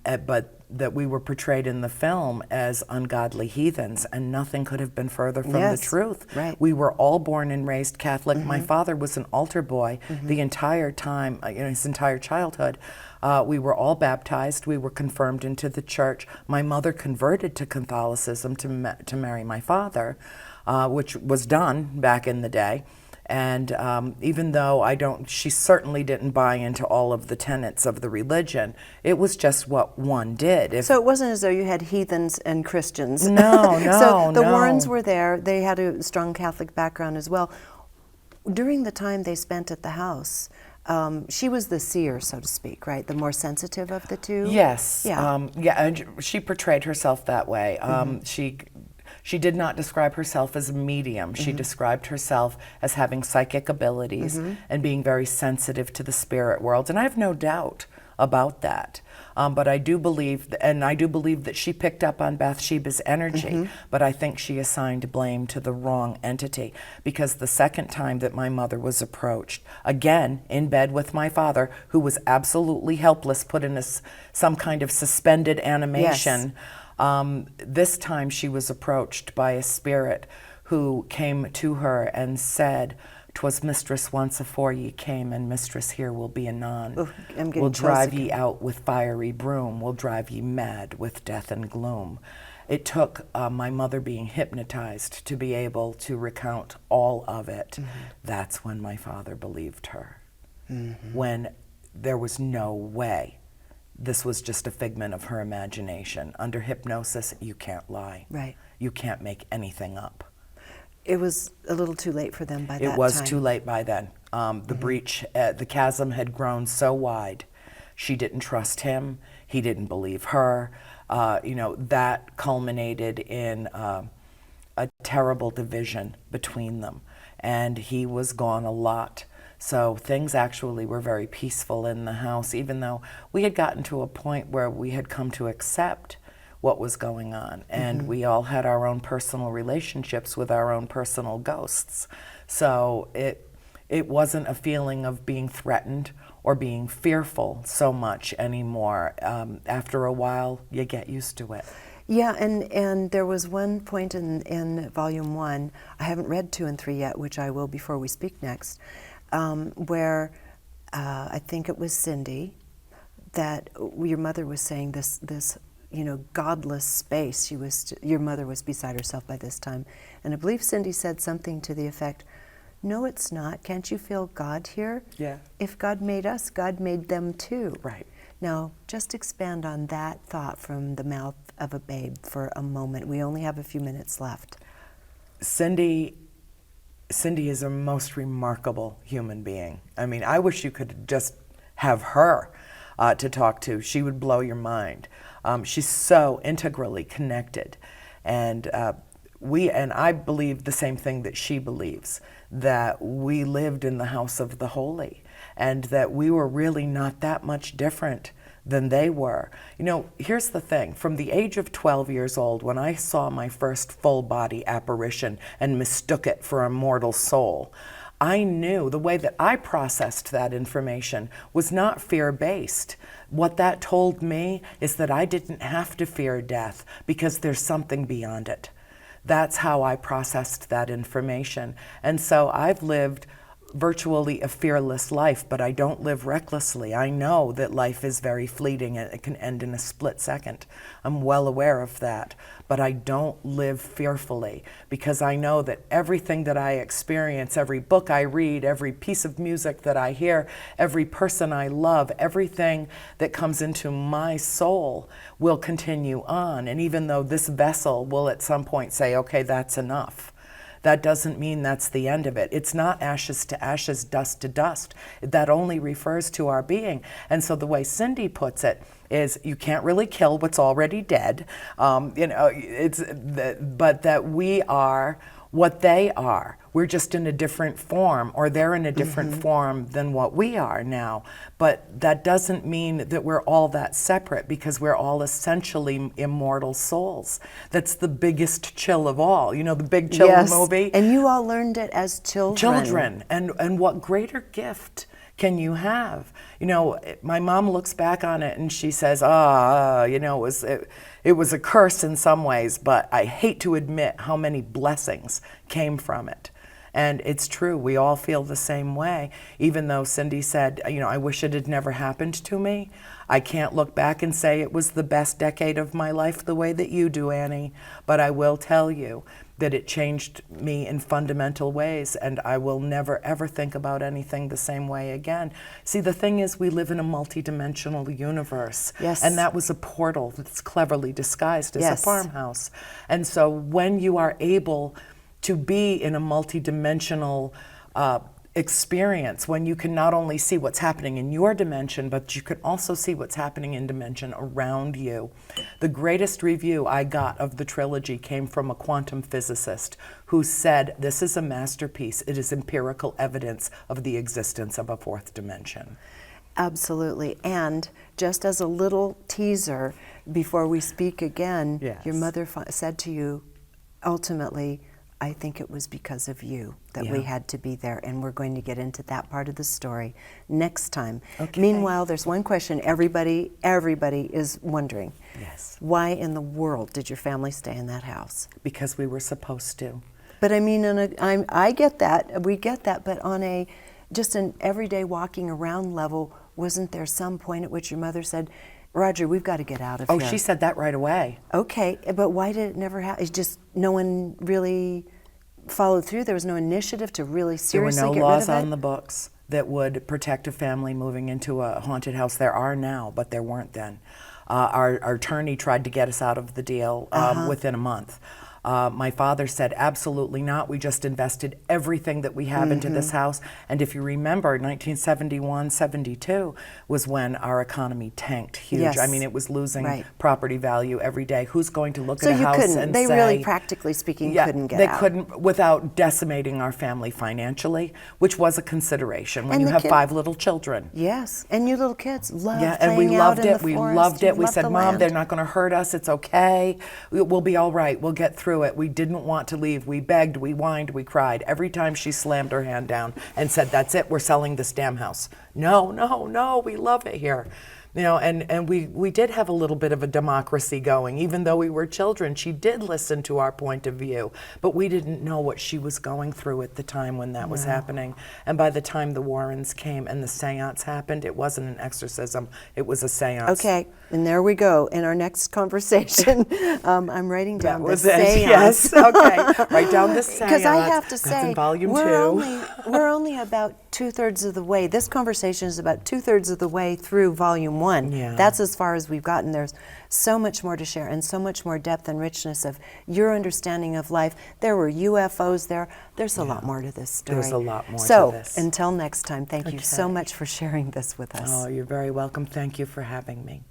But that we were portrayed in the film as ungodly heathens, and nothing could have been further from the truth. Right. We were all born and raised Catholic. My father was an altar boy the entire time, his entire childhood. We were all baptized. We were confirmed into the church. My mother converted to Catholicism to marry my father, which was done back in the day. And even though she certainly didn't buy into all of the tenets of the religion, it was just what one did. So it wasn't as though you had heathens and Christians. No, So the Warrens were there. They had a strong Catholic background as well. During the time they spent at the house, she was the seer, so to speak, right? The more sensitive of the two? Yes. Yeah. And she portrayed herself that way. She did not describe herself as a medium. She described herself as having psychic abilities and being very sensitive to the spirit world. And I have no doubt about that. But I do believe, that she picked up on Bathsheba's energy, but I think she assigned blame to the wrong entity, because the second time that my mother was approached, again in bed with my father, who was absolutely helpless, put in some kind of suspended animation, this time she was approached by a spirit who came to her and said, "'Twas mistress once afore ye came, and mistress here will be anon. Will drive ye out with fiery broom, will drive ye mad with death and gloom." It took my mother being hypnotized to be able to recount all of it. That's when my father believed her. When there was no way. This was just a figment of her imagination. Under hypnosis, you can't lie. Right. You can't make anything up. It was a little too late for them by that time. It was too late by then. The breach, the chasm had grown so wide. She didn't trust him. He didn't believe her. That culminated in a terrible division between them. And he was gone a lot. So things actually were very peaceful in the house, even though we had gotten to a point where we had come to accept what was going on, and we all had our own personal relationships with our own personal ghosts. So it wasn't a feeling of being threatened or being fearful so much anymore. After a while, you get used to it. Yeah, and there was one point in Volume 1, I haven't read 2 and 3 yet, which I will before we speak next, where I think it was Cindy, that your mother was saying this godless space. Your mother was beside herself by this time, and I believe Cindy said something to the effect, "No, it's not. Can't you feel God here? Yeah. If God made us, God made them too." Right. Now, just expand on that thought from the mouth of a babe for a moment. We only have a few minutes left. Cindy is a most remarkable human being. I mean, I wish you could just have her to talk to. She would blow your mind. She's so integrally connected, and I believe the same thing that she believes, that we lived in the house of the holy, and that we were really not that much different than they were. You know, here's the thing. From the age of 12 years old, when I saw my first full-body apparition and mistook it for a mortal soul, I knew the way that I processed that information was not fear-based. What that told me is that I didn't have to fear death because there's something beyond it. That's how I processed that information. And so I've lived virtually a fearless life, but I don't live recklessly. I know that life is very fleeting and it can end in a split second. I'm well aware of that, but I don't live fearfully because I know that everything that I experience, every book I read, every piece of music that I hear, every person I love, everything that comes into my soul will continue on. And even though this vessel will at some point say, okay, that's enough, that doesn't mean that's the end of it. It's not ashes to ashes, dust to dust. That only refers to our being. And so the way Cindy puts it is, you can't really kill what's already dead. But that we are what they are. We're just in a different form, or they're in a different form than what we are now. But that doesn't mean that we're all that separate, because we're all essentially immortal souls. That's the biggest chill of all. You know, the Big Chill movie? And you all learned it as children. Children. And what greater gift can you have? You know, my mom looks back on it and she says, it was a curse in some ways, but I hate to admit how many blessings came from it. And it's true, we all feel the same way. Even though Cindy said, I wish it had never happened to me, I can't look back and say it was the best decade of my life the way that you do, Annie. But I will tell you that it changed me in fundamental ways, and I will never ever think about anything the same way again. See, the thing is, we live in a multidimensional universe. Yes. And that was a portal that's cleverly disguised as a farmhouse. And so when you are able to be in a multidimensional experience, when you can not only see what's happening in your dimension, but you can also see what's happening in dimension around you. The greatest review I got of the trilogy came from a quantum physicist who said, "This is a masterpiece. It is empirical evidence of the existence of a fourth dimension." Absolutely. And just as a little teaser before we speak again, your mother said to you, ultimately, I think it was because of you that we had to be there, and we're going to get into that part of the story next time. Okay. Meanwhile, there's one question everybody is wondering. Yes. Why in the world did your family stay in that house? Because we were supposed to. But I mean, I get that, we get that, but on just an everyday walking around level, wasn't there some point at which your mother said, Roger, we've got to get out of here? Oh, she said that right away. Okay, but why did it never happen? It's just no one really followed through. There was no initiative to really seriously get rid of it? There were no laws on the books that would protect a family moving into a haunted house. There are now, but there weren't then. Our attorney tried to get us out of the deal within a month. My father said, absolutely not. We just invested everything that we have into this house. And if you remember, 1971, 72 was when our economy tanked huge. Yes. I mean, it was losing Right. property value every day. Who's going to look So at a you house couldn't, and they say... really, practically speaking, couldn't get they out. couldn't without decimating our family financially, which was a consideration when And you the have kid- 5 little children. Yes, and you little kids love Yeah, playing and we out loved in it. the We forest. loved You it. We loved said, the Mom, land. they're not going to hurt us. It's okay. We'll be all right. We'll get through it. We didn't want to leave. We begged, we whined, we cried. Every time she slammed her hand down and said, that's it, we're selling this damn house. No, no, no, we love it here. You know, and we did have a little bit of a democracy going. Even though we were children, she did listen to our point of view, but we didn't know what she was going through at the time when that was happening. And by the time the Warrens came and the seance happened, it wasn't an exorcism, it was a seance. Okay, and there we go. In our next conversation, I'm writing down That was the it, seance. yes. Okay, write down the seance. Because I have to That's say, in volume we're only about 2/3 of the way. This conversation is about 2/3 of the way through volume 1. Yeah. That's as far as we've gotten. There's so much more to share and so much more depth and richness of your understanding of life. There were UFOs there. There's a lot more to this story. There's a lot more so, to this. until next time, thank you so Okay. much for sharing this with us. Oh, you're very welcome. Thank you for having me.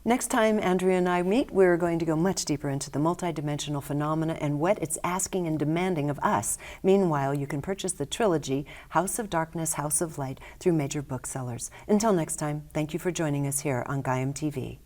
Next time Andrea and I meet, we're going to go much deeper into the multidimensional phenomena and what it's asking and demanding of us. Meanwhile, you can purchase the trilogy, House of Darkness, House of Light, through major booksellers. Until next time, thank you for joining us here on Gaiam TV.